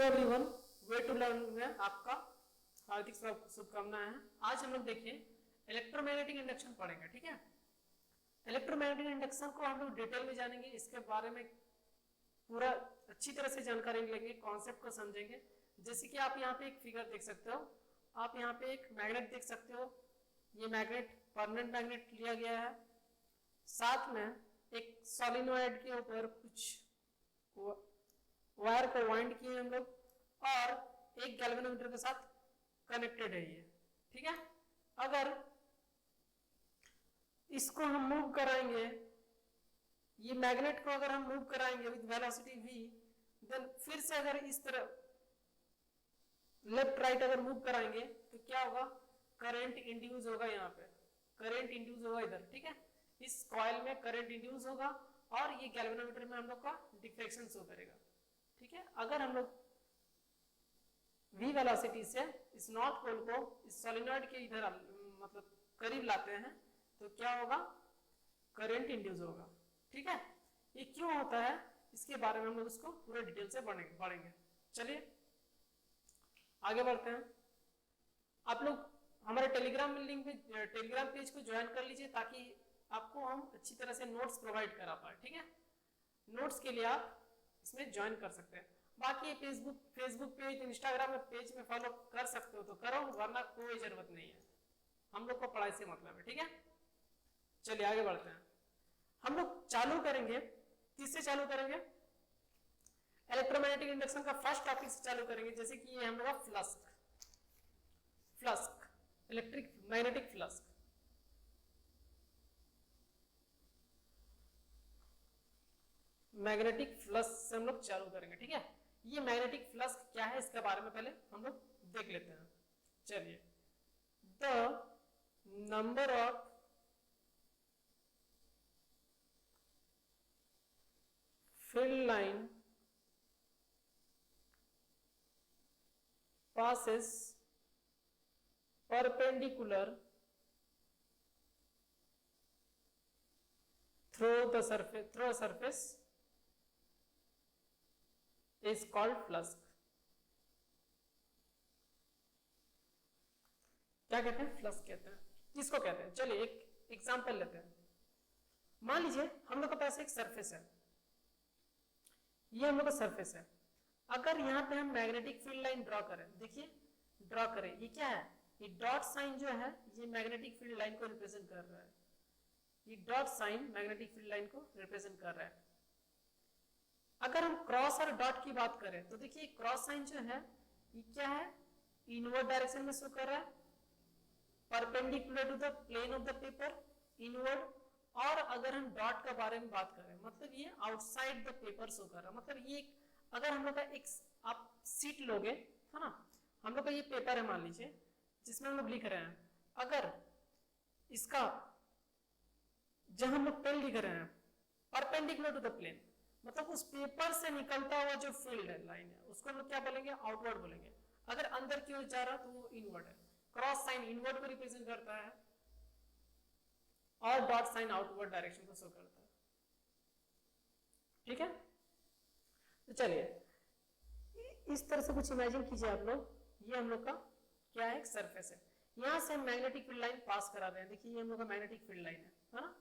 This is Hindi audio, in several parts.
Hello everyone, way to learn में आपका हार्दिक शुभकामनाएं हैं। आज हम लोग देखिए इलेक्ट्रोमैग्नेटिक इंडक्शन पढ़ेंगे। ठीक है, इलेक्ट्रोमैग्नेटिक इंडक्शन को हम लोग डिटेल में जानेंगे, इसके बारे में पूरा अच्छी तरह से जानकारी लेंगे, कॉन्सेप्ट को समझेंगे। जैसे कि आप यहाँ पे एक फिगर देख सकते हो, आप यहाँ पे एक मैग्नेट देख सकते हो। ये मैग्नेट परमानेंट मैग्नेट लिया गया है, साथ में एक सोलिनॉइड के ऊपर कुछ वायर को वाइंड किए हम लोग और एक गैल्वेनोमीटर के साथ कनेक्टेड है ये। ठीक है, अगर इसको हम मूव कराएंगे, ये मैग्नेट को अगर हम मूव कराएंगे विद वेलोसिटी v, देन फिर से अगर इस तरह लेफ्ट राइट अगर मूव कराएंगे तो क्या होगा, करंट इंड्यूस होगा। यहाँ पे करंट इंड्यूस होगा इधर। ठीक है, इस कॉइल में करंट इंड्यूस होगा और ये गैल्वेनोमीटर में हम लोग का डिफ्लेक्शन शो करेगा। ठीक है, अगर हम लोग v वेलोसिटी से इस नॉर्थ पोल को इस सोलिनॉइड के इधर मतलब करीब लाते हैं तो क्या होगा, करंट इंड्यूस होगा। ठीक है, ये क्यों होता है इसके बारे में हम लोग इसको पूरे डिटेल से पढ़ेंगे। चलिए आगे बढ़ते हैं। आप लोग हमारे टेलीग्राम लिंक पे टेलीग्राम पेज को ज्वाइन कर लीजिए ताकि आपको हम अच्छी तरह से नोट्स प्रोवाइड करा पाए। ठीक है, नोट्स के लिए आप इसमें ज्वाइन कर सकते हैं। बाकी फेसबुक पेज, इंस्टाग्राम में पेज में फॉलो कर सकते हो तो करो, वरना कोई जरूरत नहीं है। हम लोग को पढ़ाई से मतलब है। ठीक है, चलिए आगे बढ़ते हैं। हम लोग चालू करेंगे, किससे चालू करेंगे, इलेक्ट्रोमैग्नेटिक इंडक्शन का फर्स्ट टॉपिक से चालू करेंगे। जैसे कि ये हम लोग का flux electric magnetic flux. Magnetic flux से हम लोग चालू करेंगे। ठीक है, ये मैग्नेटिक फ्लक्स क्या है इसके बारे में पहले हम लोग देख लेते हैं। चलिए, the number of field line passes perpendicular through a surface is called flux। क्या कहते हैं, फ्लक्स कहते हैं। किसको कहते हैं, चलिए एक एग्जांपल लेते हैं। मान लीजिए हम लोग के पास एक सरफेस है, ये हम लोग का सरफेस है। अगर यहाँ पे हम मैग्नेटिक फील्ड लाइन ड्रॉ करें, देखिए ड्रॉ करें, ये क्या है, ये डॉट साइन जो है ये मैग्नेटिक फील्ड लाइन को रिप्रेजेंट कर रहा है। ये dot sign magnetic field line को रिप्रेजेंट कर रहा है। अगर हम क्रॉस और डॉट की बात करें तो देखिए क्रॉस साइन जो है ये क्या है, इनवर्ड डायरेक्शन में शो कर रहा है, perpendicular to the plane of the paper, inward. और अगर हम डॉट के बारे में बात करें मतलब ये आउटसाइड द पेपर शो कर रहा है। मतलब ये अगर हम लोग का एक आप सीट लोगे, है ना, हम लोग का ये पेपर है मान लीजिए जिसमें हम लोग लिख रहे हैं, अगर इसका जहां हम लोग पेन लिख रहे हैं परपेंडिकुलर टू द प्लेन, मतलब उस पेपर से निकलता हुआ जो फील्ड है लाइन है उसको हम लोग क्या बोलेंगे, आउटवर्ड बोलेंगे। अगर अंदर की ओर जा रहा तो वो इनवर्ड है। क्रॉस साइन इनवर्ड को रिप्रेजेंट करता है और डॉट साइन आउटवर्ड डायरेक्शन को शो करता है। ठीक है, तो चलिए इस तरह से कुछ इमेजिन कीजिए आप लोग। ये हम लोग का क्या है, एक सरफेस है, यहां से हम मैग्नेटिक फील्ड लाइन पास करा रहे हैं। देखिए ये हम लोग का मैग्नेटिक फील्ड लाइन है ना,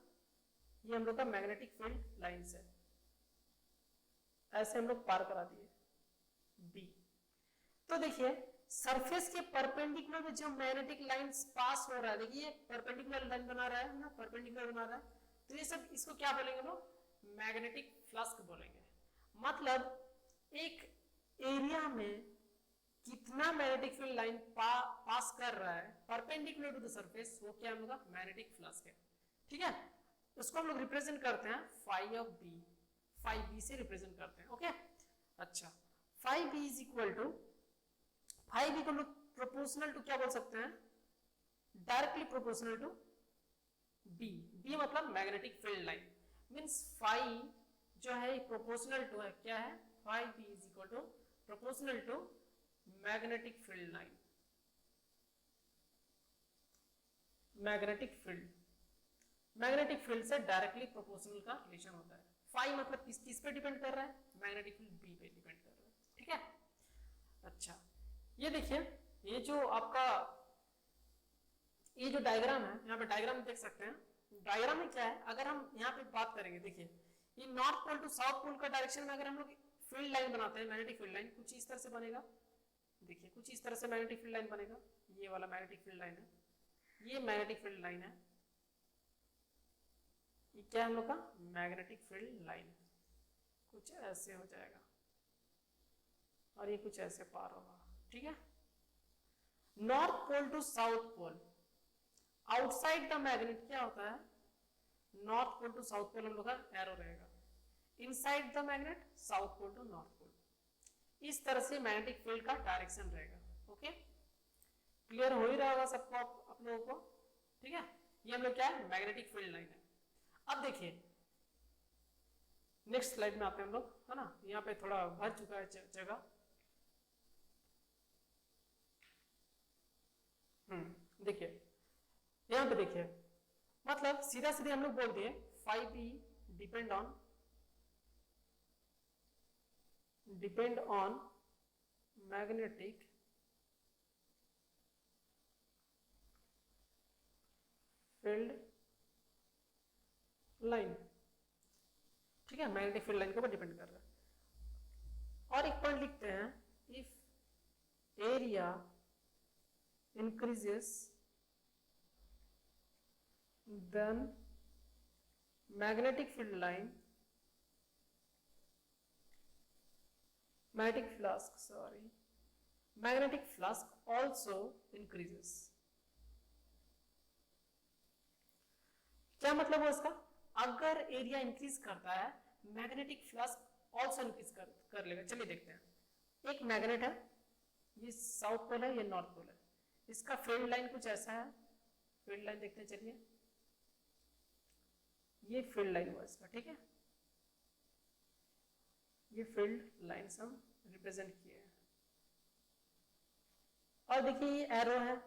ये हम लोग का मैग्नेटिक फील्ड लाइन से ऐसे हम लोग पार करा दिए बी। तो देखिए सरफेस के परपेंडिकुलर में जो मैग्नेटिक लाइन पास हो रहा है, देखिए परपेंडिकुलर लाइन बना रहा है ना, परपेंडिकुलर बना रहा है, तो ये सब इसको क्या बोलेंगे लोग, मैग्नेटिक फ्लक्स बोलेंगे। मतलब एक एरिया में कितना मैग्नेटिक फील्ड लाइन पास कर रहा है परपेंडिकुलर टू द सरफेस, वो क्या हम लोग का मैग्नेटिक फ्लक्स है। ठीक है, उसको हम लोग रिप्रेजेंट करते हैं phi of B, phi B से रिप्रेजेंट करते हैं। ओके, अच्छा, phi B is equal to, phi B को हम लोग प्रोपोर्शनल टू क्या बोल सकते हैं, directly proportional to B. B मतलब magnetic field line, means phi जो है प्रोपोर्शनल टू है, क्या है, phi B is equal to proportional to magnetic field line. Magnetic field से डायरेक्टली प्रोपोर्शनल का रिलेशन होता है। फाई मतलब किस पे डिपेंड कर रहा है, मैग्नेटिक फील्ड बी पे डिपेंड कर रहा है। ठीक है, ये देखिए, ये जो आपका ये जो डायग्राम है, यहाँ पे डायग्राम देख सकते हैं। डायग्राम में क्या है, अगर हम यहाँ पे बात करेंगे, देखिए ये north pole to south pole का डायरेक्शन में अगर हम लोग फील्ड लाइन बनाते हैं, मैग्नेटिक फील्ड लाइन कुछ इस तरह से बनेगा। देखिए कुछ इस तरह से मैग्नेटिक फील्ड लाइन बनेगा। ये वाला मैग्नेटिक फील्ड लाइन है, ये मैग्नेटिक फील्ड लाइन है, ये क्या है हम लोग का मैग्नेटिक फील्ड लाइन। कुछ ऐसे हो जाएगा और ये कुछ ऐसे पार होगा, ठीक है। North pole to south pole, outside the magnet क्या होता है, north pole to south pole हम लोग का एरो रहेगा। Inside the magnet south pole to north pole, इस तरह से मैग्नेटिक फील्ड का डायरेक्शन रहेगा। ओके, क्लियर हो ही रहा होगा सबको आप लोगों को, ठीक है। ये हम लोग क्या है, मैग्नेटिक फील्ड लाइन है। अब देखिए नेक्स्ट स्लाइड में आते हैं हम लोग, है ना। यहाँ पे थोड़ा भर चुका है जगह। देखिए यहाँ पे देखिए, मतलब सीधा सीधे हम लोग बोल दिए phi B depend on magnetic field line, ठीक है, मैग्नेटिक फील्ड लाइन के ऊपर डिपेंड कर रहा है। और एक पॉइंट लिखते हैं, if area increases then magnetic field line magnetic flux also increases। क्या मतलब है इसका, अगर एरिया इंक्रीज करता है मैग्नेटिक फ्लक्स ऑल्सो इंक्रीज कर लेगा। चलिए देखते हैं, एक मैग्नेट है, ये साउथ पोल है, ये नॉर्थ पोल है, इसका फील्ड लाइन कुछ ऐसा है। फील्ड लाइन देखते हैं, चलिए ये फील्ड लाइन हुआ इसका, ठीक है। ये फील्ड लाइन हम रिप्रेजेंट किए हैं। और देखिए ये एरो है,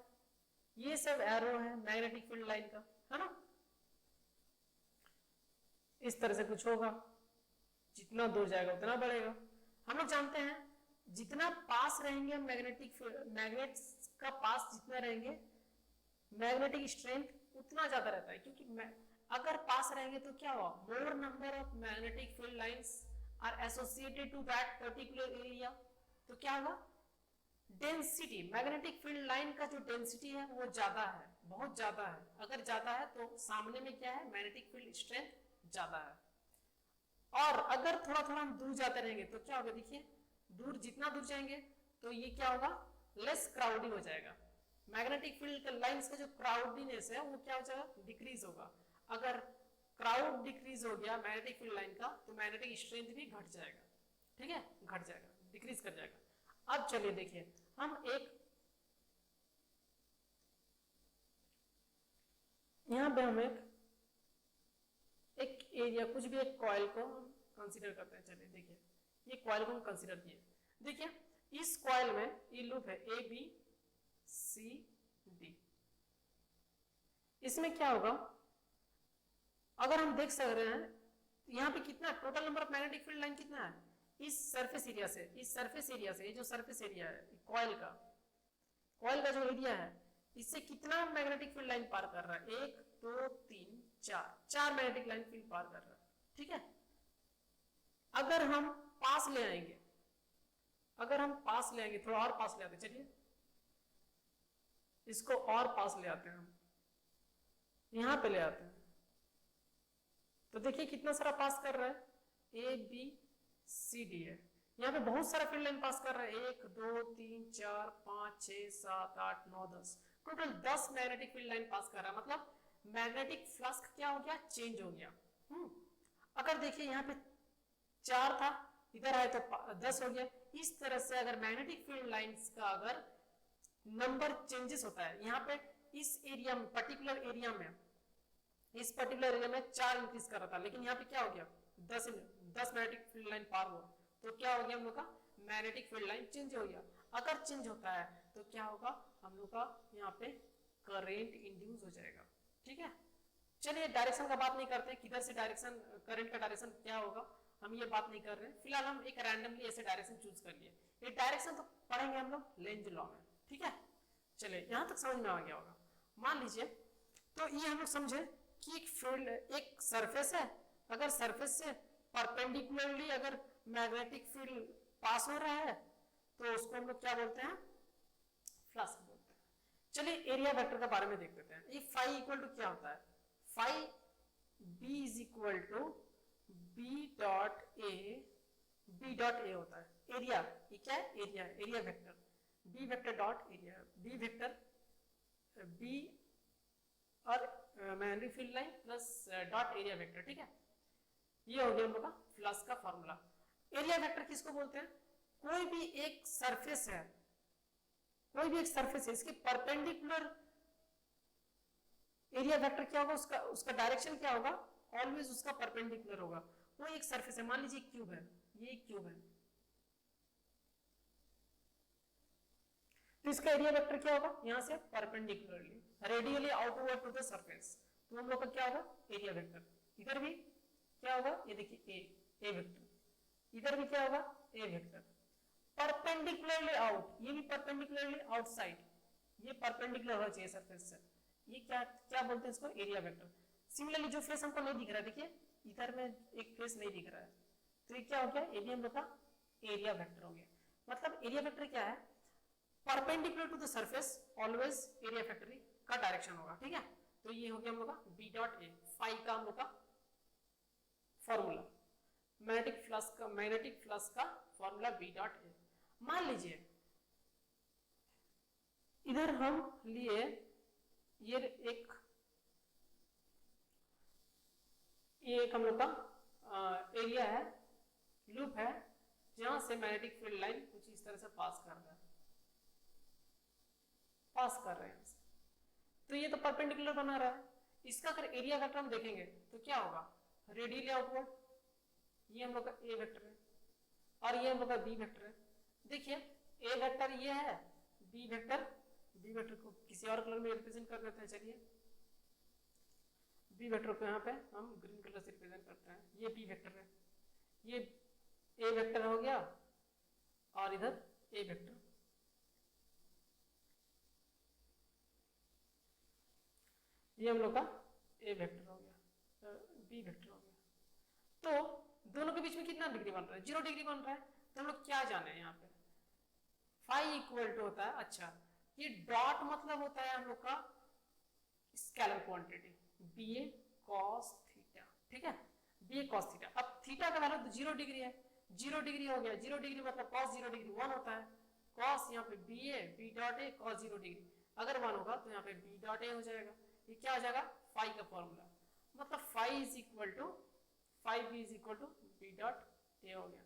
ये सब एरो है मैग्नेटिक फील्ड लाइन का, है ना। इस तरह से कुछ होगा, जितना दूर जाएगा उतना बढ़ेगा। हम लोग जानते हैं जितना पास रहेंगे मैग्नेट का पास जितना रहेंगे मैग्नेटिक स्ट्रेंथ उतना ज्यादा रहता है, क्योंकि अगर पास रहेंगे तो क्या हुआ, more number of magnetic field lines are associated to that particular area. तो क्या होगा, डेंसिटी, मैग्नेटिक फील्ड लाइन का जो डेंसिटी है वो ज्यादा है, बहुत ज्यादा है। अगर ज्यादा है तो सामने में क्या है, मैग्नेटिक फील्ड स्ट्रेंथ ज्यादा है। और अगर थोड़ा थोड़ा हम दूर जाते रहेंगे तो क्या होगा, देखिए दूर जितना दूर जाएंगे तो ये क्या होगा, लेस क्राउडी हो जाएगा। मैग्नेटिक फील्ड लाइंस का जो क्राउडीनेस है वो क्या हो जाएगा, डिक्रीज होगा। अगर क्राउड डिक्रीज हो गया मैग्नेटिक फील्ड लाइन का तो मैग्नेटिक स्ट्रेंथ भी घट जाएगा, ठीक है, घट जाएगा, डिक्रीज कर जाएगा। अब चलिए देखिए, हम यहाँ पे हम एक एरिया, कुछ भी एक कॉइल को कंसीडर करते हैं। चलिए देखिए, ये कॉइल को हम कंसीडर किए। देखिए इस कॉइल में ये लूप है ए बी सी डी। इसमें क्या होगा, अगर हम देख सक रहे हैं यहाँ पे कितना total number of magnetic field line कितना है, इस सरफेस एरिया से, ये जो सरफेस एरिया है कॉइल का जो एरिया है, इससे कितना मैग्नेटिक फील्ड लाइन पार कर रहा है, 1 2 3 4 मैग्नेटिक लाइन फील्ड पार कर रहा है, ठीक है। अगर हम पास ले आएंगे, थोड़ा और पास ले आते, चलिए इसको और पास ले आते हैं, हम यहां पे ले आते हैं, तो देखिए कितना सारा पास कर रहा है, ए बी सी डी है। यहाँ पे बहुत सारा फील्ड लाइन पास कर रहा है, 1 2 3 4 5 6 7 8 9 10, टोटल 10 मैग्नेटिक फील्ड लाइन पास कर रहा है। मतलब मैग्नेटिक फ्लक्स क्या हो गया, चेंज हो गया। अगर देखिए यहाँ पे 4 था, इधर आए तो 10 हो गया। इस तरह से अगर मैग्नेटिक फील्ड लाइंस का अगर नंबर चेंजेस होता है, यहाँ पे इस एरिया में, पर्टिकुलर एरिया में 4 इंक्रीज कर रहा था, लेकिन यहाँ पे क्या हो गया, 10 मैग्नेटिक फील्ड लाइन पार हुआ, तो क्या हो गया हम लोग का मैग्नेटिक फील्ड लाइन चेंज हो गया। अगर चेंज होता है तो क्या होगा, हम लोग का यहाँ पे करेंट इंड्यूस हो जाएगा, ठीक है। चलिए डायरेक्शन का बात नहीं करते, किधर से डायरेक्शन, करंट का डायरेक्शन क्या होगा, हम ये बात नहीं कर रहे हैं, फिलहाल हम एक रैंडमली ऐसे डायरेक्शन चूज कर लिए। ये डायरेक्शन तो पढ़ेंगे हम लोग लेंज लॉ में, ठीक है। चलिए यहाँ तक समझ में आ गया होगा। मान लीजिए तो ये हम लोग समझे कि एक फील्ड, एक सरफेस है, अगर सरफेस से परपेंडिकुलरली अगर मैग्नेटिक फील्ड पास हो रहा है तो उसको हम लोग क्या बोलते हैं, फ्लक्स बोलते हैं। चलिए एरिया वेक्टर के बारे में देख लेते हैं। ये फाई इक्वल टू क्या होता है, phi B is equal to B dot A होता है। एरिया, ये क्या है, area, area vector, B vector dot area, B vector B और magnetic field line plus dot area vector, ठीक है। ये हो गया हम लोग का फ्लक्स का फॉर्मूला। एरिया वेक्टर किसको बोलते हैं, कोई भी एक सरफेस है, कोई भी एक सरफेस है, इसके परपेंडिकुलर एरिया वेक्टर क्या होगा, उसका डायरेक्शन क्या होगा, ऑलवेज उसका परपेंडिकुलर होगा। वो एक सरफेस है, मान लीजिए क्यूब है, ये एक क्यूब है, तो इसका एरिया वेक्टर क्या होगा, यहां से perpendicularly radially outward to the surface, तो हम लोग का क्या होगा, एरिया वेक्टर। इधर भी क्या होगा, ये देखिए ए वेक्टर, इधर भी क्या होगा, ए वेक्टर, परपेंडिकुलरली आउट, ये भी परपेंडिकुलरली आउटसाइड, ये परपेंडिकुलर होना चाहिए सरफेस से, ये क्या क्या बोलते हैं इसको, एरिया वेक्टर। सिमिलरली जो फेस हमको नहीं दिख रहा है, देखिए इधर में एक फेस नहीं दिख रहा है, तो ये क्या हो गया, ये भी हम लोग का एरिया वेक्टर हो गया। मतलब एरिया वेक्टर क्या है, perpendicular to the surface always area vector का डायरेक्शन होगा, ठीक है। तो ये हो गया हम लोग का बी डॉट ए, फाई का हम लोग का फॉर्मूला, मैग्नेटिक फ्लक्स का फॉर्मूला बी डॉट ए। मान लीजिए इधर हम लिए ये एक हम लोग का एरिया है, लूप है, जहां से मैग्नेटिक फील्ड लाइन कुछ इस तरह से पास कर रहे हैं, तो ये तो परपेंडिकुलर बना रहा है। इसका अगर एरिया वेक्टर हम देखेंगे तो क्या होगा, रेडियली आउटवर्ड, ये हम लोग का ए वेक्टर है और ये हम लोग का बी वेक्टर है। देखिए ए वेक्टर ये है, बी वेक्टर को किसी और कलर में रिप्रेजेंट कर देते हैं। चलिए बी वेक्टर को यहाँ पे हम ग्रीन कलर से रिप्रेजेंट करते हैं, ये बी वेक्टर है, ये ए वेक्टर हो गया और इधर ए वेक्टर, ये हम लोग का ए वेक्टर हो गया, बी वेक्टर हो गया। तो दोनों के बीच में कितना डिग्री बन रहा है, 0 डिग्री बन रहा है। तो हम लोग क्या जाने यहाँ पे, फाई इक्वल टू होता है, अच्छा ये डॉट मतलब होता है हम लोग का स्केलर क्वांटिटी बी ए कॉस थीटा, ठीक है, बी ए कॉस थीटा। अब थीटा का वैल्यू तो 0 डिग्री है, 0 डिग्री हो गया, 0 डिग्री मतलब कॉस 0 डिग्री 1 होता है, कॉस यहाँ पे B dot A cos 0 degree, अगर 1 होगा तो यहाँ पे बी डॉट ए हो जाएगा। ये क्या हो जाएगा, फाई का फॉर्मूला, मतलब phi is equal to phi B is equal to B dot A हो गया।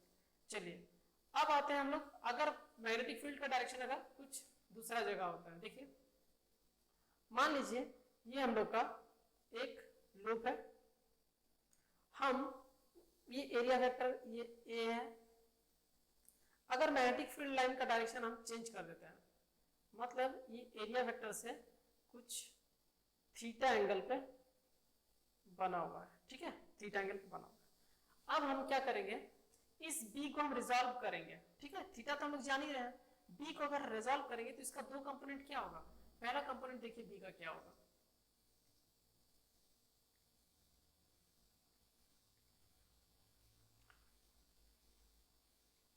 चलिए अब आते हैं हम लोग, अगर मैग्नेटिक फील्ड का डायरेक्शन अगर कुछ दूसरा जगह होता है, देखिए मान लीजिए ये हम लोग का एक लूप है, हम ये एरिया वेक्टर ये ए है, अगर मैग्नेटिक फील्ड लाइन का डायरेक्शन हम चेंज कर देते हैं, मतलब ये एरिया वेक्टर से कुछ थीटा एंगल पे बना हुआ है, ठीक है, थीटा एंगल पे बना हुआ है। अब हम क्या करेंगे, इस बी को हम रिजॉल्व करेंगे, ठीक है, थीटा तो हम लोग जान ही रहे हैं, बी को अगर रिजॉल्व करेंगे तो इसका दो कंपोनेंट क्या होगा, पहला कंपोनेंट देखिए बी का क्या होगा,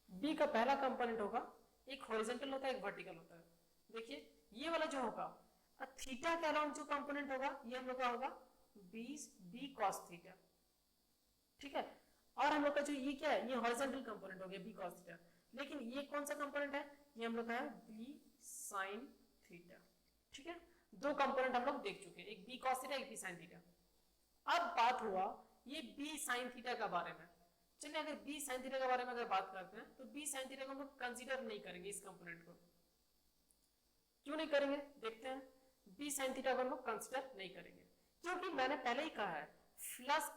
बी का पहला कंपोनेंट होगा, एक हॉरिजॉन्टल होता है एक वर्टिकल होता है। देखिए ये वाला जो होगा थीटा के अलाउंड जो कंपोनेंट होगा ये हम लोग का होगा बी कॉस थीटा, ठीक है। और हम लोग का जो ये क्या है, ये हॉरिजॉन्टल कंपोनेंट हो गया बी कॉस थीटा, लेकिन ये कौन सा कंपोनेंट है, ये हम लोग का है बी साइन थीटा, ठीक है। दो कंपोनेंट हम लोग देख चुके हैं, एक बी कॉस थीटा एक बी साइन थीटा। अब बात हुआ ये बी साइन थीटा के बारे में। चलिए अगर बी साइन थीटा के बारे में अगर बात करते हैं तो बी साइन थीटा को हम लोग कंसीडर नहीं करेंगे, इस कंपोनेंट को क्यों नहीं करेंगे, देखते हैं। बी साइन थीटा को हम लोग कंसीडर नहीं करेंगे क्योंकि मैंने पहले ही कहा है फ्लक्स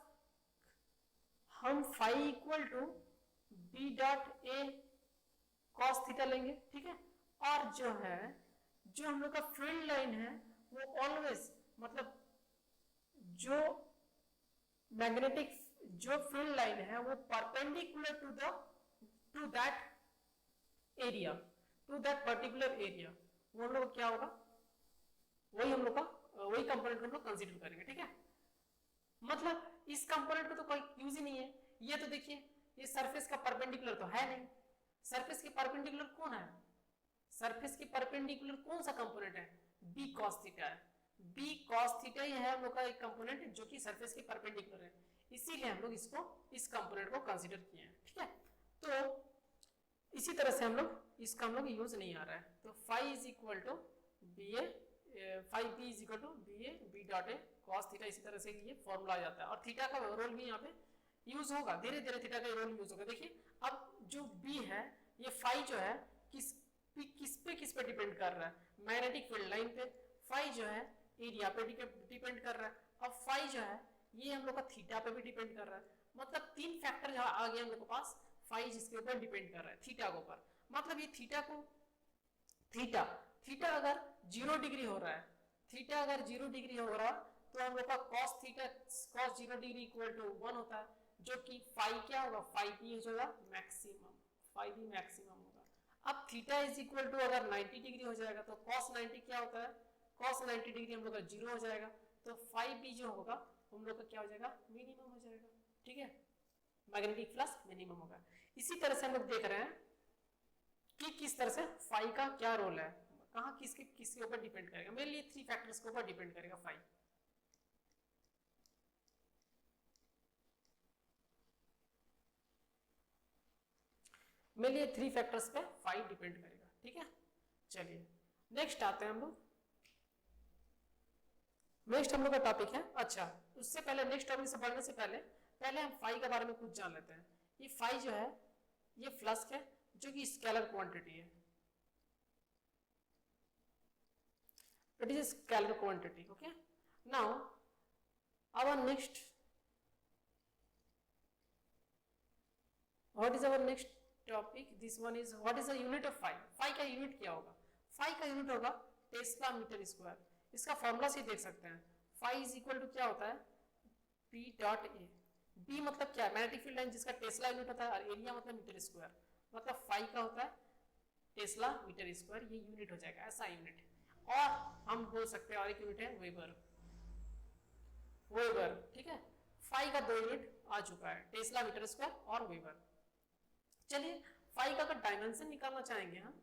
हम phi equal to B dot A cos theta लेंगे, ठीक है। और जो है जो हम लोग का फील्ड लाइन है वो ऑलवेज मतलब जो मैग्नेटिक जो फील्ड लाइन है वो perpendicular to that area, to that particular area, वो हम लोग क्या होगा, वही हम लोग का वही कंपोनेंट को हम लोग कंसीडर करेंगे। ठीक है, मतलब इस कंपोनेंट का तो कोई यूज ही नहीं है। ये तो देखिए ये सरफेस का परपेंडिकुलर तो है नहीं, सरफेस के परपेंडिकुलर कौन है, सरफेस के परपेंडिकुलर कौन सा कंपोनेंट है, बी कॉस थीटा है, बी कॉस थीटा ही है हम लोग का एक कंपोनेंट जो कि सरफेस के परपेंडिकुलर है, इसीलिए हम लोग इसको इस कंपोनेंट को कंसीडर किए हैं। ठीक है, तो इसी तरह से हम लोग इसका हम लोग यूज नहीं आ रहा है, तो phi is equal to B A, phi B is equal to B A B dot A cos theta, इसी तरह से ये फॉर्मूला आ जाता है और थीटा का रोल भी यहाँ पे यूज होगा, धीरे धीरे थीटा का रोल यूज होगा। देखिए अब जो बी है ये फाई जो है किस पे डिपेंड कर रहा है, मैग्नेटिक फील्ड लाइन पे, फाई जो है एरिया पे डिपेंड कर रहा है, और फाई जो है ये हम लोग का थीटा पे भी डिपेंड कर रहा है, मतलब तीन फैक्टर आ गए हम लोग के पास, फाई जिसके ऊपर डिपेंड कर रहा है थीटा के ऊपर, मतलब ये थीटा को थीटा अगर 0 डिग्री हो रहा है, थीटा अगर 0 डिग्री हो रहा है तो हम लोग का cos theta cos 0 degree equal to 1 होता है, जो कि फाई क्या होगा, फाई भी हो जाएगा मैक्सिमम, फाई भी मैक्सिमम होगा। अब थीटा इज इक्वल टू अगर 90 डिग्री हो जाएगा तो cos 90 क्या होता है, cos 90 डिग्री हम लोग का 0 हो जाएगा, तो फाई भी जो होगा हम लोग का क्या हो जाएगा, मिनिमम हो जाएगा। ठीक है, मैग्नेटिक फ्लक्स मिनिमम होगा। इसी तरह से हम लोग देख रहे हैं कि किस तरह से फाई का क्या रोल है, कहाँ किसके ऊपर डिपेंड करेगा, मेरे लिए 3 फैक्टर्स के ऊपर डिपेंड करेगा फाई। मेरे लिए 3 फैक्टर्स पे फाई डिपेंड करेगा। ठीक है, चलिए नेक्स्ट आते हैं हम लोग, नेक्स्ट हम लोग का टॉपिक है, अच्छा उससे पहले नेक्स्ट टॉपिक से बढ़ने से पहले हम फाई के बारे में कुछ जान लेते हैं। ये फाई जो है ये फ्लक्स है जो कि स्केलर क्वांटिटी है, it is a scalar quantity. Okay, now our next, what is our next topic, this one is what is the unit of phi, phi का यूनिट क्या होगा, phi का यूनिट होगा टेस्ला मीटर स्क्वायर, इसका फॉर्मूला से देख सकते हैं, phi इज इक्वल टू क्या होता है, p डॉट ए, b मतलब क्या है, मैग्नेटिक फील्ड लाइन जिसका टेस्ला यूनिट होता है, और एरिया मतलब मीटर स्क्वायर, मतलब phi का होता है टेस्ला मीटर स्क्वायर, ये यूनिट हो जाएगा, ऐसा यूनिट। और हम बोल सकते हैं और एक यूनिट है वेबर, वेबर। ठीक है, फाई का 2 यूनिट आ चुका है, टेस्ला मीटर स्क्वायर और वेबर। चलिए फाई का अगर डायमेंशन निकालना चाहेंगे हम,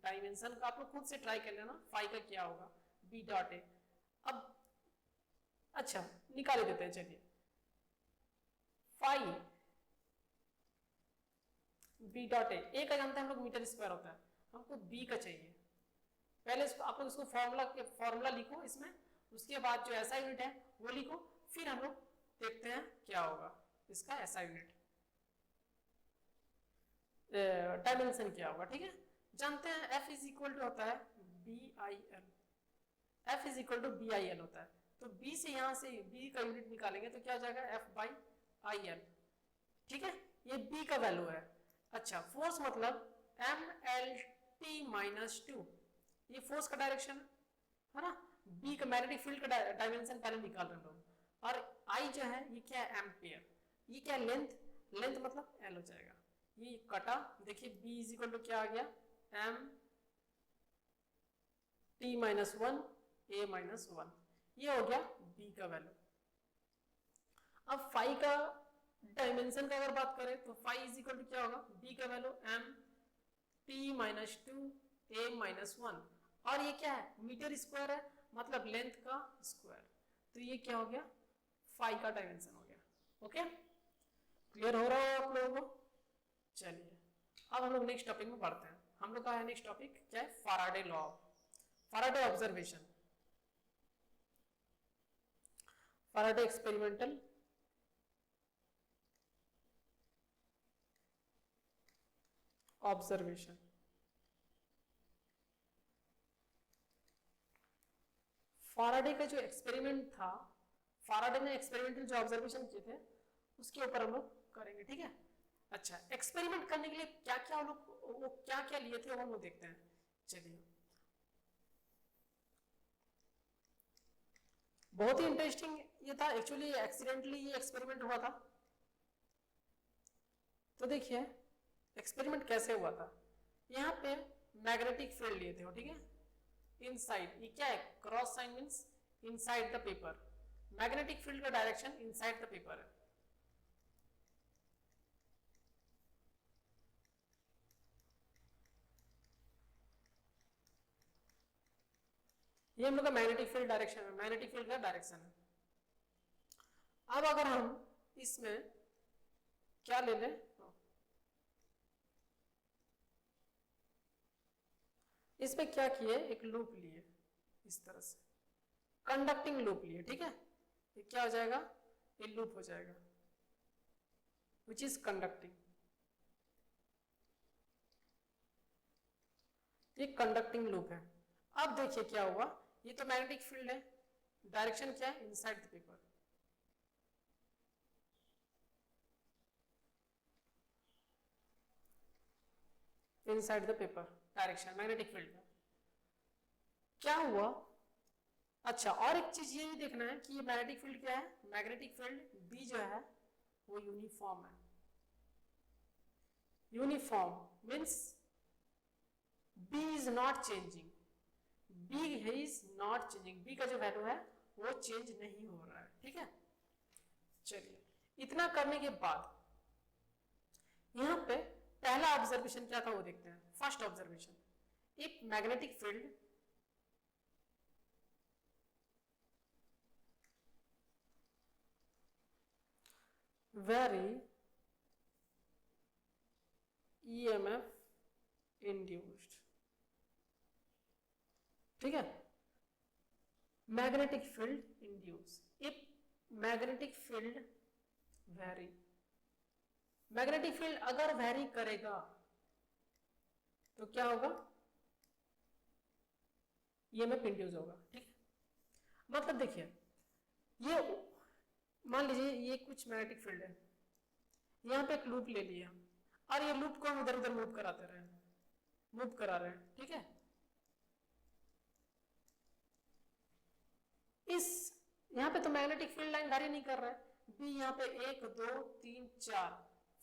डायमेंशन का आप लोग खुद से ट्राई कर लेना, फाई का क्या होगा, बी डॉट ए। अब अच्छा निकाल देते हैं, चलिए फाई बी डॉट ए का जानते हैं हम लोग मीटर स्क्वायर होता है, हमको बी का चाहिए, पहले इसको आप लोग इसको फॉर्मूला लिखो इसमें, उसके बाद जो ऐसा यूनिट है वो लिखो, फिर हम लोग देखते हैं क्या होगा इसका ऐसा यूनिट, डायमेंशन क्या होगा। ठीक है, जानते हैं F इज इक्वल टू होता है BIL, F is equal to BIL होता है, तो B से यहाँ से B का यूनिट निकालेंगे तो क्या हो जाएगा F बाई IL। ठीक है, ये B का वैल्यू है। अच्छा फोर्स मतलब MLT माइनस 2, ये फोर्स का डायरेक्शन है ना, बी का मैग्नेटिक फील्ड का डायमेंशन पहले निकाल रहे लोग, और आई जो है ये क्या है एम्पियर, ये क्या लेंथ, लेंथ मतलब एल हो जाएगा, ये कटा, देखिए बी इज इक्वल टू क्या आ गया, एम टी माइनस 1 ए माइनस 1, ये हो गया बी का वैल्यू। अब फाई का डायमेंशन का अगर बात करें तो फाई इज इक्वल टू क्या होगा, बी का वैल्यू एम टी माइनस 2 ए माइनस 1, और ये क्या है मीटर स्क्वायर है, मतलब लेंथ का स्क्वायर, तो ये क्या हो गया, फाई का डायमेंशन हो गया। ओके, क्लियर हो रहा है आप लोगों को। चलिए अब हम लोग नेक्स्ट टॉपिक में बढ़ते हैं, हम लोग का है नेक्स्ट टॉपिक क्या है, Faraday law, Faraday observation, Faraday experimental observation. Faraday का जो एक्सपेरिमेंट था, फैराडे ने एक्सपेरिमेंटल जो ऑब्जर्वेशन किए थे उसके ऊपर हम लोग करेंगे। ठीक है, अच्छा एक्सपेरिमेंट करने के लिए क्या क्या वो क्या क्या लिए थे वो हम लोग देखते हैं। चलिए बहुत ही इंटरेस्टिंग ये था, एक्चुअली एक्सीडेंटली ये एक्सपेरिमेंट हुआ था, तो देखिए एक्सपेरिमेंट कैसे हुआ था। यहाँ पे मैग्नेटिक फील्ड लिए थे वो, ठीक है, इनसाइड, ये क्या है, cross sign means inside the paper, magnetic field का डायरेक्शन इनसाइड द पेपर है। ये हम लोग का मैग्नेटिक फील्ड डायरेक्शन है, मैग्नेटिक फील्ड का डायरेक्शन है। अब अगर हम इसमें क्या ले लें, इसमें क्या किए, एक लूप लिए इस तरह से, कंडक्टिंग लूप लिए, ठीक है, ये क्या हो जाएगा, ये लूप हो जाएगा विच इज कंडक्टिंग, ये कंडक्टिंग लूप है। अब देखिए क्या हुआ, ये तो मैग्नेटिक फील्ड है, डायरेक्शन क्या है, inside the paper, inside the paper direction magnetic field का। क्या हुआ, अच्छा और एक चीज ये भी देखना है कि ये मैग्नेटिक फील्ड क्या है, मैग्नेटिक फील्ड बी जो है वो यूनिफॉर्म है, uniform means B is not changing, B is not changing, B का जो वैल्यू है वो चेंज नहीं हो रहा है, ठीक है। चलिए इतना करने के बाद यहां पे पहला ऑब्जर्वेशन क्या था वो देखते हैं। First observation, if magnetic field vary EMF induced, ठीक है, magnetic field induce, if magnetic field vary, magnetic field अगर वैरी करेगा तो क्या होगा, ईएमएफ इंड्यूस होगा, ठीक है। मतलब देखिए ये मान लीजिए ये कुछ मैग्नेटिक फील्ड है, यहाँ पे एक लूप ले लिया और ये लूप को हम इधर उधर मूव कराते रहे, मूव करा रहे हैं, ठीक है। इस यहाँ पे तो मैग्नेटिक फील्ड लाइन वैरी नहीं कर रहा है, बी यहाँ पे 1 2 3 4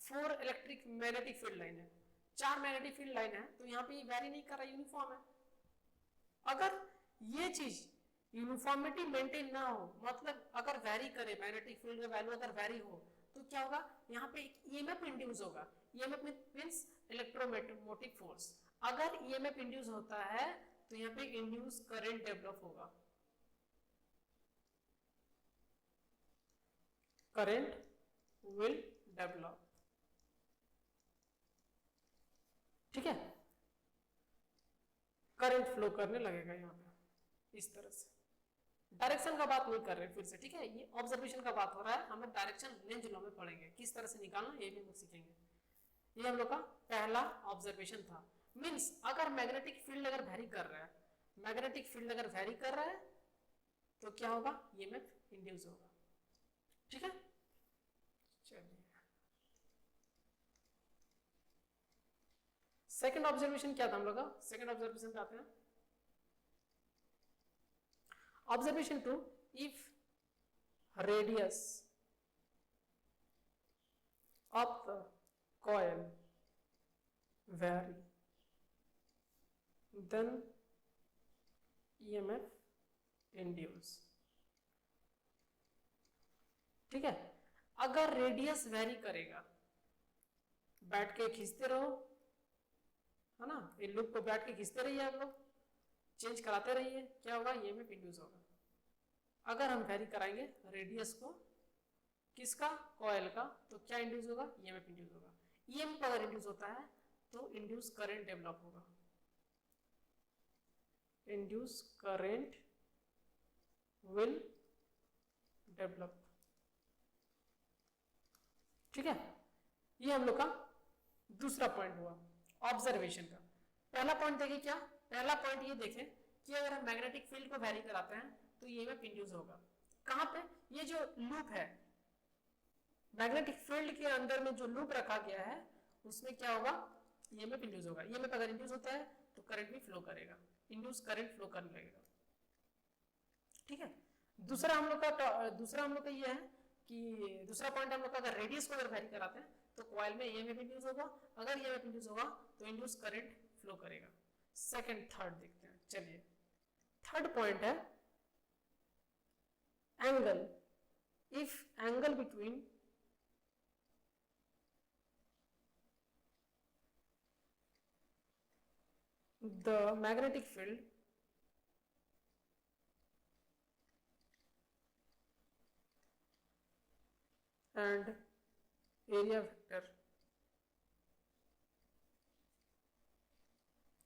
4 इलेक्ट्रिक मैग्नेटिक फील्ड लाइन है, 4 मैग्नेटिक फील्ड लाइन है, तो यहाँ पे ये वैरी नहीं कर रहा, यूनिफॉर्म है। अगर ये चीज यूनिफॉर्मिटी मेंटेन ना हो, मतलब अगर वैरी करे मैग्नेटिक फील्ड का वैल्यू अगर वैरी हो तो क्या होगा, यहाँ पे ईएमएफ इंड्यूस होगा, ईएमएफ मींस इलेक्ट्रोमोटिव फोर्स, अगर ईएमएफ इंड्यूस होता है तो यहाँ पे इंड्यूस करंट डेवलप होगा, करंट विल डेवलप, ठीक है, करंट फ्लो करने लगेगा यहाँ पे इस तरह से। डायरेक्शन का बात नहीं कर रहे फिर से, ठीक है, ये ऑब्जर्वेशन का बात हो रहा है, हम लोग डायरेक्शन लेंज लॉ में पढ़ेंगे किस तरह से निकालना, ये भी हम लोग सीखेंगे। ये हम लोग का पहला ऑब्जर्वेशन था, मींस अगर मैग्नेटिक फील्ड अगर वैरी कर रहा है, मैग्नेटिक फील्ड अगर वैरी कर रहा है तो क्या होगा, ईएमएफ इंड्यूस होगा, ठीक है। चलिए सेकंड ऑब्जर्वेशन क्या था हम लोग का, सेकंड ऑब्जर्वेशन पे आते हैं। Observation 2, if radius of the coil vary, then EMF induce, ठीक है। अगर रेडियस वेरी करेगा, बैठ के खींचते रहो, है ना, ये लूप को बैठ के खींचते रहिए आप लोग, चेंज कराते रहिए, क्या होगा, ईएमएफ इंड्यूस होगा। अगर हम वेरी कराएंगे रेडियस को, किसका, कॉइल का, तो क्या इंड्यूस होगा, ईएमएफ इंड्यूस होगा। ईएमएफ अगर इंड्यूस होता है तो इंड्यूस करंट डेवलप होगा, इंड्यूस करंट विल डेवलप, ठीक है। ये हम लोग का दूसरा पॉइंट हुआ ऑब्जर्वेशन का। पहला पॉइंट देखिए क्या, पहला पॉइंट ये देखें कि अगर हम मैग्नेटिक फील्ड को वैरी कराते हैं तो ईएमएफ इंड्यूस होगा, कहां पे, ये जो लूप है मैग्नेटिक फील्ड के अंदर में जो लूप रखा गया है उसमें क्या होगा, ईएमएफ इंड्यूस होगा। ईएमएफ अगर इंड्यूस होता है तो करंट भी फ्लो करेगा, इंड्यूस करंट फ्लो करने लगेगा, ठीक है। दूसरा हम लोग का ये है कि दूसरा पॉइंट हम लोग का, अगर रेडियस को अगर वैरी कराते हैं तो कॉइल में ईएमएफ इंड्यूस होगा, अगर ईएमएफ इंड्यूस होगा तो इंड्यूस करंट फ्लो करेगा। सेकंड थर्ड देखते हैं। चलिए थर्ड पॉइंट है angle. If angle between the magnetic field and area vector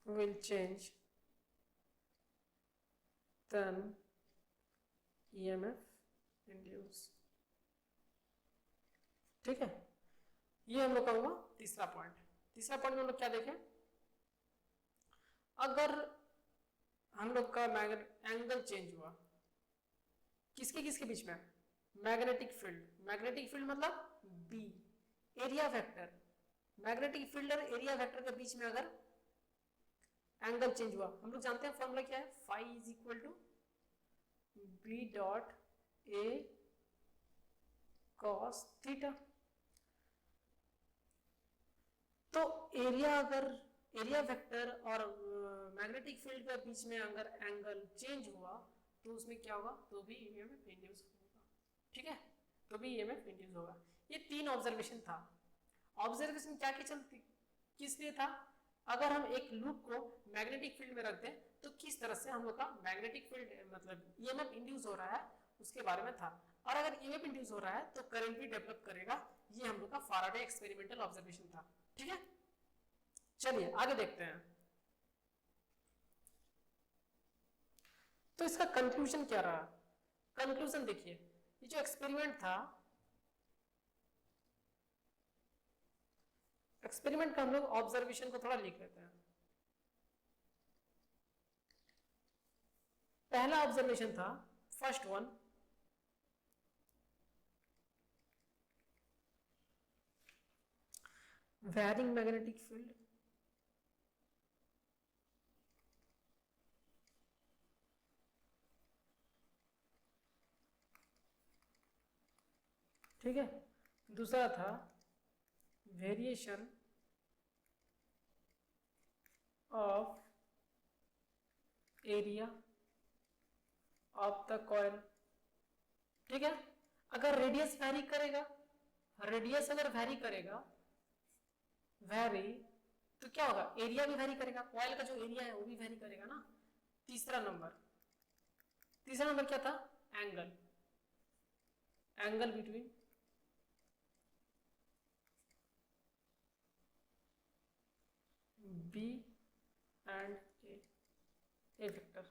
will change, then EMF induce। ठीक है, ये हम लोग का हुआ तीसरा पॉइंट। तीसरा पॉइंट में हम लोग क्या देखें, अगर हम लोग का एंगल चेंज हुआ किसके किसके बीच में, मैग्नेटिक फील्ड, मैग्नेटिक फील्ड मतलब B, area vector, magnetic field और एरिया वेक्टर के बीच में अगर एंगल चेंज हुआ, हम लोग जानते हैं फॉर्मूला क्या है, phi is equal to B dot A cos theta. तो एरिया, अगर एरिया वेक्टर और मैग्नेटिक फील्ड के बीच में अगर एंगल चेंज हुआ तो उसमें क्या होगा, तो भी ईएमएफ इंड्यूस होगा। ठीक है, तो भी ईएमएफ इंड्यूस होगा। ये तीन ऑब्जर्वेशन था। ऑब्जर्वेशन क्या क्या चलती किस लिए था, अगर हम एक लूप को मैग्नेटिक फील्ड में रख दें तो किस तरह से हम लोग का मैग्नेटिक फील्ड मतलब ईएमएफ इंड्यूस हो रहा है उसके बारे में था, और अगर ईएमएफ इंड्यूस हो रहा है तो करंट भी डेवलप करेगा। ये हम लोग का फैराडे एक्सपेरिमेंटल ऑब्जर्वेशन था। ठीक है, चलिए आगे देखते हैं। तो इसका कंक्लूजन क्या रहा, कंक्लूजन देखिए, ये जो एक्सपेरिमेंट था, एक्सपेरिमेंट का हम लोग ऑब्जर्वेशन को थोड़ा लिख लेते हैं। पहला ऑब्जर्वेशन था, first one, varying magnetic field ठीक है। दूसरा था variation of area of the coil. ठीक है, अगर रेडियस वैरी करेगा, रेडियस अगर वैरी करेगा, वैरी तो क्या होगा, एरिया भी वैरी करेगा, कॉइल का जो एरिया है वो भी वैरी करेगा ना। तीसरा नंबर क्या था, angle, angle between B and A vector,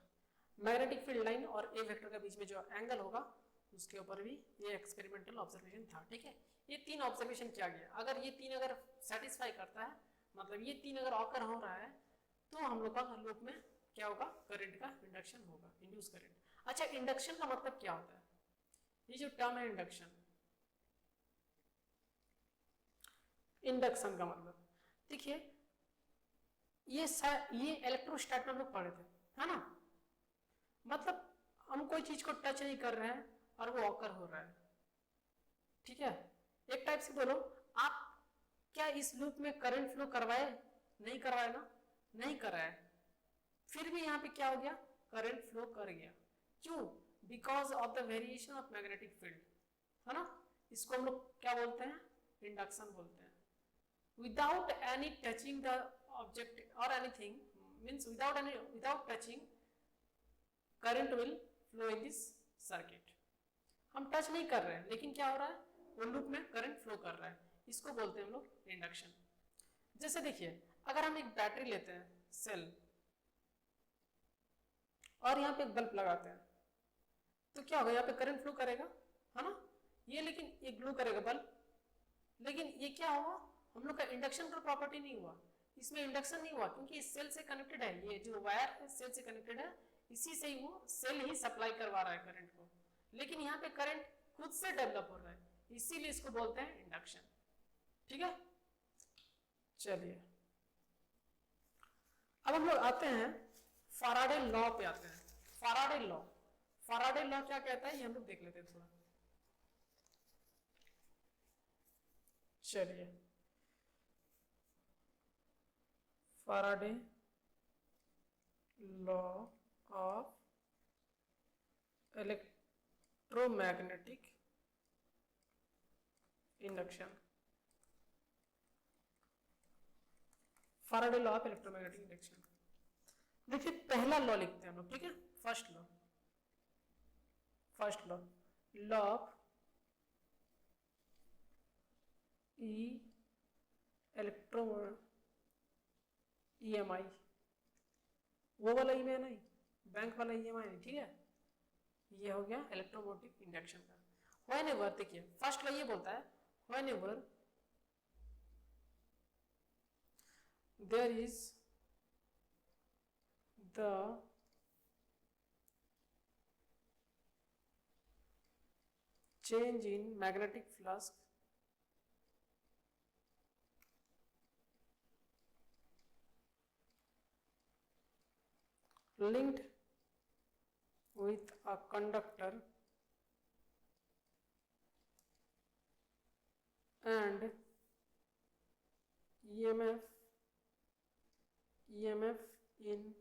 magnetic field line और ए वेक्टर के बीच में जो एंगल होगा उसके ऊपर भी ये एक्सपेरिमेंटल ऑब्जर्वेशन था। ठीक है, ये तीन ऑब्जर्वेशन किया गया। अगर ये तीन अगर सेटिस्फाई करता है, मतलब ये तीन अगर ऑकर हो रहा है, तो हम लोग का लूप में क्या होगा, करंट का इंडक्शन होगा, इंड्यूस करंट। अच्छा, इंडक्शन का मतलब क्या होता है, ये जो टर्म है इंडक्शन, इंडक्शन का मतलब देखिए, ये इलेक्ट्रोस्टैट में हम लोग पढ़े थे, है ना। मतलब हम कोई चीज को टच नहीं कर रहे हैं और वो ऑकर हो रहा है। ठीक है, एक टाइप से बोलो, आप क्या इस लूप में करंट फ्लो करवाए, नहीं करवाए ना, नहीं कराए, फिर भी यहाँ पे क्या हो गया, करंट फ्लो कर गया। क्यों, because of the variation of magnetic field, है ना। इसको हम लोग क्या बोलते हैं, इंडक्शन बोलते हैं। Without any touching the object और anything, means without touching current will flow in this circuit. हम टच नहीं कर रहे हैं लेकिन क्या हो रहा है, वो लूप में करंट फ्लो कर रहा है, इसको बोलते हैं हम लोग इंडक्शन। जैसे देखिए, अगर हम एक बैटरी लेते हैं, सेल, और यहाँ पे एक बल्ब लगाते हैं, तो क्या होगा, यहाँ पे करंट फ्लो करेगा, है ना। ये लेकिन ये ग्लो करेगा बल्ब, लेकिन ये क्या हुआ, हम लोग का इंडक्शन का प्रॉपर्टी नहीं हुआ, इसमें इंडक्शन नहीं हुआ, क्योंकि इस सेल से कनेक्टेड है, ये जो वायर है सेल से कनेक्टेड है, इसी से ही वो सेल ही सप्लाई करवा रहा है करंट को, लेकिन यहाँ पे करंट खुद से डेवलप हो रहा है, इसीलिए इसको बोलते हैं इंडक्शन। ठीक है, चलिए अब हम लोग आते हैं फैराडे लॉ पे आते हैं। फैराडे लॉ, फैराडे लॉ क्या कहता है ये हम लोग देख लेते हैं थोड़ा। चलिए Faraday law of electromagnetic induction. Faraday law of electromagnetic induction. देखिए पहला लॉ लिखते हैं हम लोग, ठीक है। First law law of E electro EMI, वो वाला ईएमआई नहीं, बैंक वाला EMI नहीं, ठीक है। ये हो गया इलेक्ट्रोमोटिव इंडक्शन का। व्हेनेवर, देखिए फर्स्ट लॉ ये बोलता है whenever there is the change in magnetic flux linked with a conductor and EMF in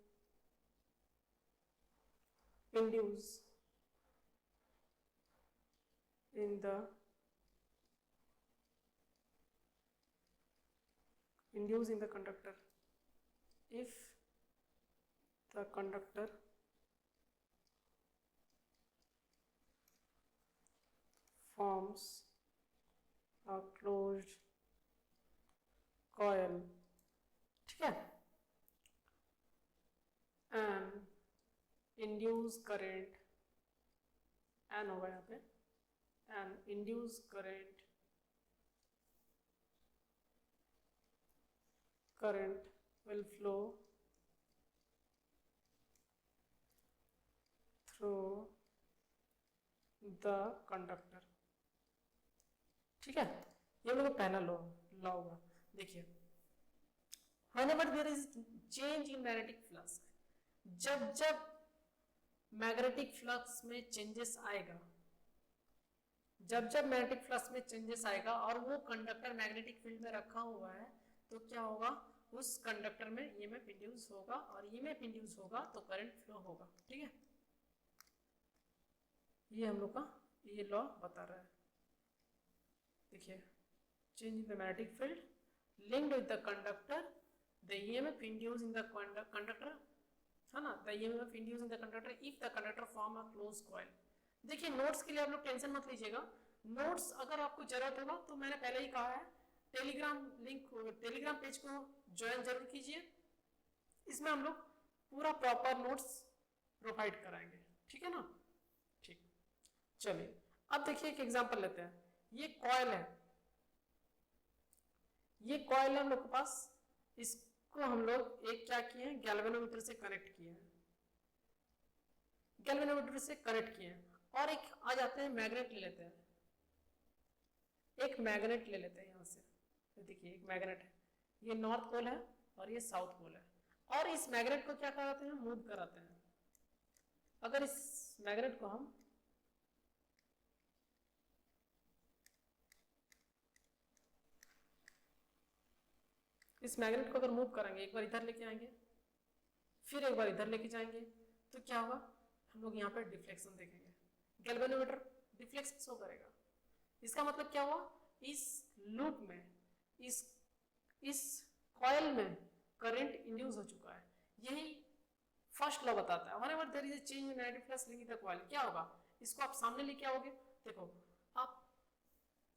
induce in the conductor if the conductor forms a closed coil, ठीक है, and induce current, N होगा यहाँ पे, and induce current will flow through the conductor, ठीक है। ये हम लोग पहला लॉ होगा। देखिए whenever there is change in magnetic flux, जब मैग्नेटिक फ्लक्स में चेंजेस आएगा, जब मैग्नेटिक फ्लक्स में चेंजेस आएगा और वो कंडक्टर मैग्नेटिक फील्ड में रखा हुआ है, तो क्या होगा, उस कंडक्टर में ईएमएफ इंड्यूस होगा और ईएमएफ इंड्यूस होगा तो करंट फ्लो होगा, ठीक है। ये हम लोग का ये लॉ बता रहा है। देखिए change in the magnetic field linked with the conductor, the EMF induce in the conductor, है ना, the EMF induce in the conductor if the conductor form a close coil. देखिए नोट्स के लिए आप लोग टेंशन मत लीजिएगा, नोट्स अगर आपको जरूरत होगा तो मैंने पहले ही कहा है टेलीग्राम पेज को ज्वाइन जरूर कीजिए, इसमें हम लोग पूरा प्रॉपर नोट्स प्रोवाइड कराएंगे, ठीक है ना। ठीक, चलिए अब देखिए एक एग्जांपल लेते हैं। ये कॉइल है हम लोग के पास, इसको हम लोग एक क्या किए हैं, गैल्वेनोमीटर से कनेक्ट किए हैं, और एक आ जाते हैं मैग्नेट ले लेते हैं, एक मैग्नेट ले लेते हैं यहाँ से। तो देखिए एक मैग्नेट है, ये नॉर्थ पोल है और ये साउथ पोल है, और इस मैग्नेट को क्या कराते हैं, मूव कराते हैं। अगर इस मैग्नेट को हम अगर मूव करेंगे, एक बार इधर लेके आएंगे फिर एक बार इधर लेके जाएंगे, तो क्या होगा, हम लोग यहाँ पे डिफ्लेक्शन देखेंगे, गैल्वेनोमीटर डिफ्लेक्शन शो करेगा। इसका मतलब क्या हुआ, इस लूप में, इस कॉइल में करंट इंड्यूस हो चुका है। यही फर्स्ट लॉ बताता है, whenever there is a change in magnetic flux linked the coil, क्या होगा, इसको आप सामने लेके आओगे, देखो आप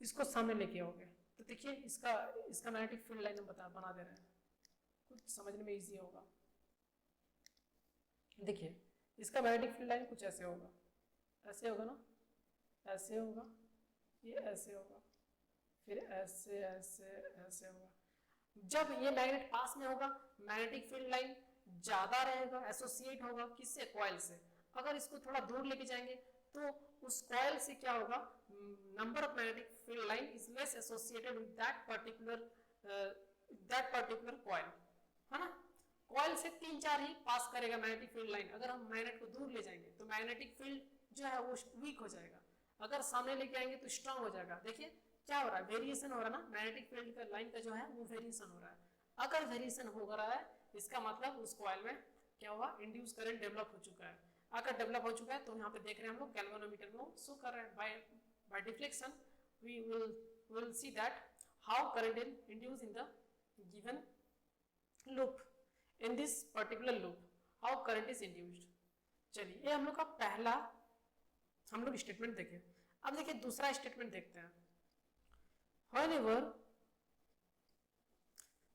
इसको सामने लेके आओगे तो देखिए इसका मैग्नेटिक फील्ड लाइन बना दे रहे हैं, कुछ समझने में इजी होगा। देखिए इसका मैग्नेटिक फील्ड लाइन कुछ ऐसे होगा, ऐसे होगा ना, ऐसे होगा, ये ऐसे होगा, फिर ऐसे ऐसे ऐसे होगा। जब ये मैग्नेट पास में होगा, मैग्नेटिक फील्ड लाइन ज्यादा रहेगा, एसोसिएट होगा किससे, कॉइल से। अगर इसको थोड़ा दूर लेके जाएंगे तो उस कॉइल से क्या होगा, number of magnetic field line is less associated with that particular coil, है ना। कॉइल से 3-4 ही पास करेगा मैग्नेटिक फील्ड लाइन। अगर हम मैग्नेट को दूर ले जाएंगे तो मैग्नेटिक फील्ड जो है वो वीक हो जाएगा, अगर सामने लेके आएंगे तो स्ट्रांग हो जाएगा। देखिए क्या हो रहा है, वेरिएशन हो रहा है ना, मैग्नेटिक फील्ड का लाइन का जो है वो वेरिएशन हो रहा है। अगर वेरिएशन हो रहा है इसका मतलब उस कॉइल में क्या हुआ, इंड्यूस करंट डेवलप हो चुका है। अगर डेवलप हो चुका है तो यहाँ पे देख रहे हैं हम लोग गैल्वेनोमीटर में शो कर रहे हैं by deflection we will see that how current is induce in the given loop, in this particular loop how current is induced. चलिए ये हम लोग का पहला हम लोग स्टेटमेंट देखे। अब देखिए दूसरा स्टेटमेंट देखते हैं। व्हेनेवर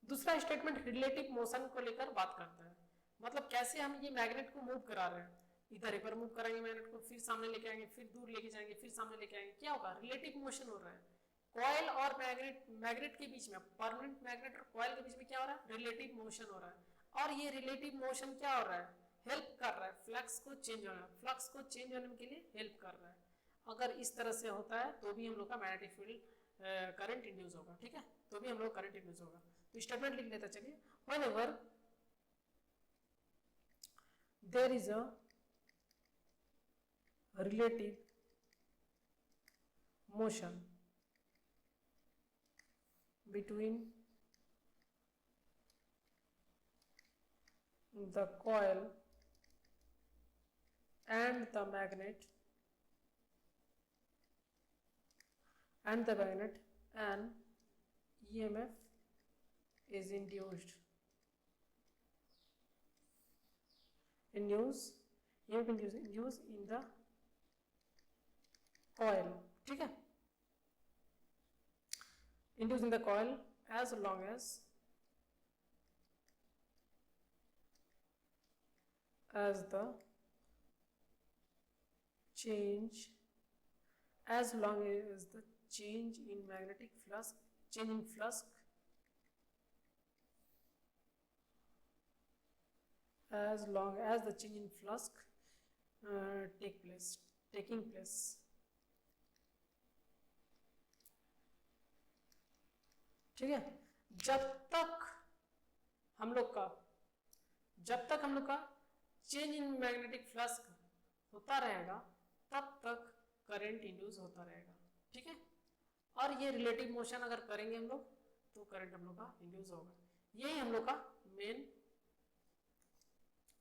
दूसरा स्टेटमेंट रिलेटिव मोशन को लेकर बात करता है, मतलब कैसे हम ये मैग्नेट को मूव करा रहे हैं, इधर एक बार मूव कराएंगे मैग्नेट को, फिर सामने लेके आएंगे, फिर दूर लेके जाएंगे, फिर सामने लेके आएंगे, क्या होगा, रिलेटिव मोशन हो रहा है। कॉइल और मैग्नेट के बीच में, परमानेंट मैग्नेट और कॉइल के बीच में क्या हो रहा है, रिलेटिव मोशन हो रहा है। और ये रिलेटिव मोशन क्या हो रहा है, हेल्प कर रहा है फ्लक्स को चेंज होने में, फ्लक्स को चेंज होने के लिए हेल्प कर रहा है। अगर इस तरह से होता है तो भी हम लोग का मैग्नेटिक फील्ड करंट इंड्यूस होगा, ठीक है, तो भी हम लोग करंट इंड्यूस होगा। तो स्टेटमेंट लिख लेते चलिए, whenever there is a relative motion between the coil and the magnet and EMF is induced in the coil, ठीक है, induced in the coil as long as the change in magnetic flux, change in flux as long as the change in flux taking place, ठीक है। जब तक हम लोग का चेंज इन मैग्नेटिक फ्लक्स होता रहेगा तब तक करंट इंड्यूस होता रहेगा, ठीक है। और ये रिलेटिव मोशन अगर करेंगे हम लोग तो करंट हम लोग का इंड्यूस होगा। यही हम लोग का मेन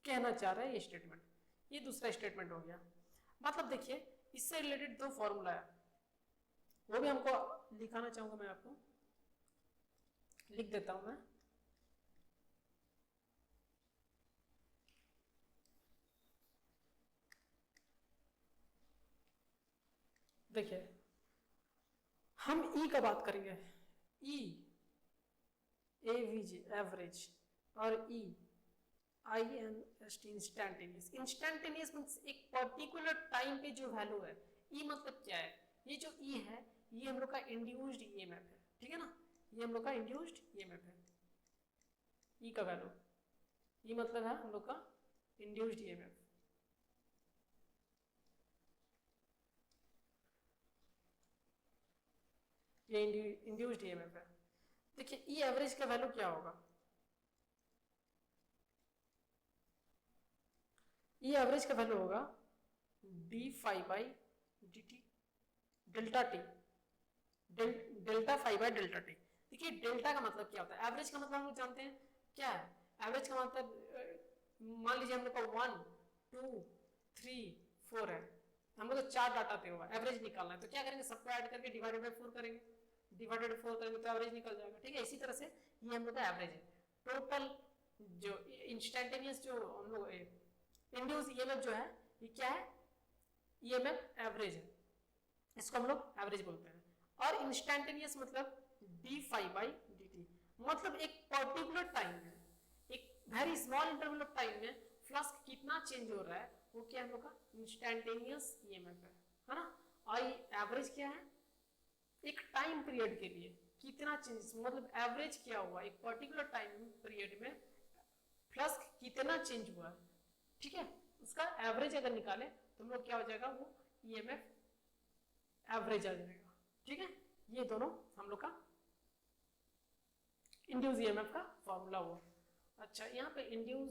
कहना चाह रहा है ये स्टेटमेंट। ये दूसरा स्टेटमेंट हो गया। मतलब देखिए इससे रिलेटेड दो फॉर्मूला है, वो भी हमको लिखाना चाहूंगा, मैं आपको लिख देता हूं मैं। देखिए हम ई का बात करेंगे, ई एवीजी एवरेज और ई INST इंस्टेंटेनियस मींस एक पर्टिकुलर टाइम पे जो वैल्यू है। ई मतलब क्या है, ये जो ई है ये हम लोग का इंड्यूस्ड ईएमएफ है, ठीक है ना, ये हम लोग का इंड्यूस्ड ईएमएफ है। ई का वैल्यू, ई मतलब है हम लोग का इंड्यूस्ड ईएमएफ। ये इंड्यूस्ड ईएमएफ है। देखिए ई एवरेज का वैल्यू क्या होगा, ये एवरेज का वैल्यू होगा d∅dt delta T, delta phi by delta T. देखिए डेल्टा का मतलब क्या होता है, एवरेज का मतलब हम लोग जानते हैं क्या है, एवरेज का मतलब मान लीजिए हम लोग का 1 2 3 4 है, हम लोग को 4 डाटा पे होगा, एवरेज निकालना है तो क्या करेंगे, सबको ऐड करके डिवाइडेड बाय 4 करेंगे, डिवाइडेड 4 करेंगे तो एवरेज निकल जाएगा, ठीक है। इसी तरह से ये हम लोग का एवरेज है। टोटल जो इंस्टेंटेनियस जो हम लोग इंड्यूस ईएमएफ जो है ये क्या है, ईएमएफ एवरेज है, इसको हम लोग एवरेज बोलते हैं। और इंस्टेंटेनियस मतलब d∅dt, मतलब एक पर्टिकुलर टाइम में, एक very small interval of time में फ्लक्स कितना चेंज हो रहा है वो क्या हम लोग का इंस्टेंटेनियस ईएमएफ है ना। और एवरेज क्या है, एक टाइम पीरियड के लिए कितना चेंज, मतलब एवरेज क्या हुआ एक पर्टिकुलर टाइम पीरियड में फ्लक्स कितना चेंज हुआ है, ठीक है, उसका एवरेज अगर निकाले तो हम लोग क्या हो जाएगा, वो ईएमएफ एवरेज आ जाएगा, ठीक है। ये दोनों हम लोग का इंड्यूस ईएमएफ का फॉर्मूला हुआ। अच्छा यहाँ पे इंड्यूस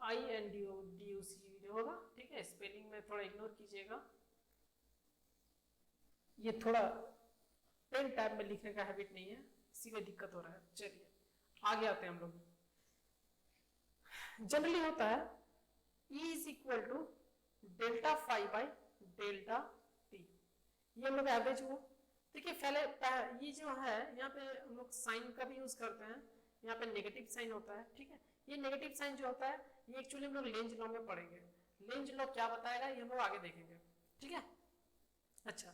INDUC होगा, ठीक है, स्पेलिंग में थोड़ा इग्नोर कीजिएगा, ये थोड़ा पेन टैब में लिखने का हैबिट नहीं है, इसी में दिक्कत हो रहा है। चलिए आगे आते हैं हम लोग। जनरली होता है E is equal to delta phi by delta T, ये हम लोग एवरेज हुआ। देखिए पहले ये जो है यहाँ पे हम लोग साइन का भी यूज करते हैं, यहाँ पे नेगेटिव साइन होता है, ठीक है। ये नेगेटिव साइन जो होता है ये एक्चुअली हम लोग लेंज लॉ में पढ़ेंगे, लेंज लॉ क्या बताएगा ये हम लोग आगे देखेंगे, ठीक है। अच्छा,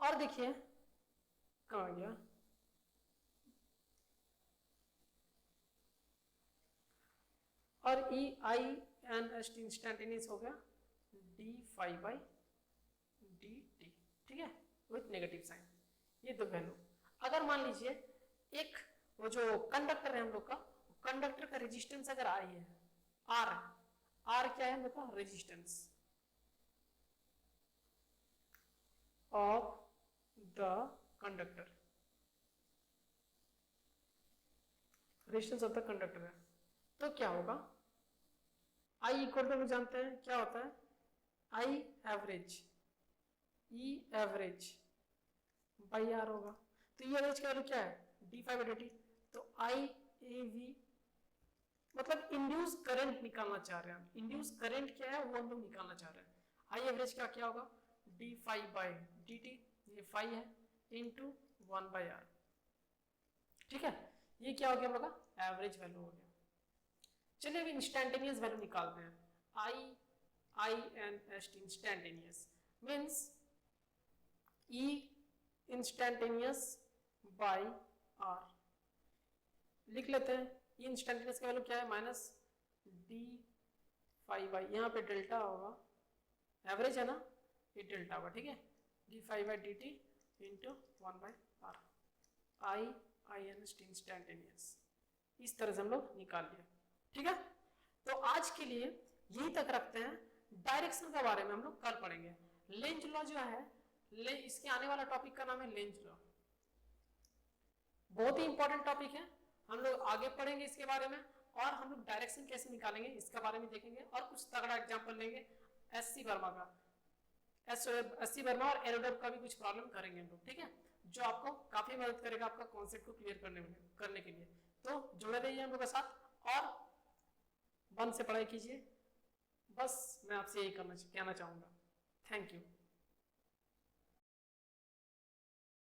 और देखिए कहाँ आ गया, और E I N S T instantaneous हो गया D phi by D T, ठीक है, विथ नेगेटिव साइन, ये दो वैल्यू। अगर मान लीजिए एक वो जो कंडक्टर है हम लोग का, कंडक्टर का रेजिस्टेंस अगर आई है आर, आर क्या है हम लोग का resistance of the conductor, resistance of the conductor है, तो क्या होगा, आई इक्वल टू हम जानते हैं क्या होता है, I average, E average by R होगा। तो ई एवरेज का वैल्यू क्या है D phi by D T, तो आई ए वी मतलब इंड्यूस करंट निकालना चाह रहे हैं हम, इंड्यूस करंट क्या है वो हम लोग निकालना चाह रहे हैं। आई एवरेज का क्या होगा D phi by D T, ये फाई है, इंटू 1 बाई आर, ठीक है। ये क्या हो गया हम लोग का एवरेज वैल्यू हो गया। चलिए अभी इंस्टेंटेनियस वैल्यू निकालते हैं, I N S T instantaneous means E instantaneous by R, लिख लेते हैं। ई इंस्टेंटेनियस का वैल्यू क्या है माइनस डी फाई बाई, यहाँ पे डेल्टा होगा, एवरेज है ना, ये डेल्टा होगा, ठीक है, D phi by D T into 1 by R, I N S T instantaneous, इस तरह से हम लोग निकाल लिया, ठीक है। तो आज के लिए यही तक रखते हैं, डायरेक्शन के बारे में हम लोग कल पढ़ेंगे। लेंज लॉ जो है, इसके आने वाला टॉपिक का नाम है लेंज लॉ, बहुत ही इंपॉर्टेंट टॉपिक है, हम लोग आगे पढ़ेंगे इसके बारे में, और हम लोग डायरेक्शन कैसे निकालेंगे इसके बारे में देखेंगे, और कुछ तगड़ा एग्जांपल लेंगे एससी वर्मा का, एससी वर्मा और एरोडब का भी कुछ प्रॉब्लम करेंगे हम लोग, ठीक है, जो आपको काफी मदद करेगा आपका कॉन्सेप्ट को क्लियर करने के लिए। तो जुड़े रहिए हम लोग के साथ, और मन से पढ़ाई कीजिए, बस मैं आपसे यही कहना चाहूंगा। Thank you.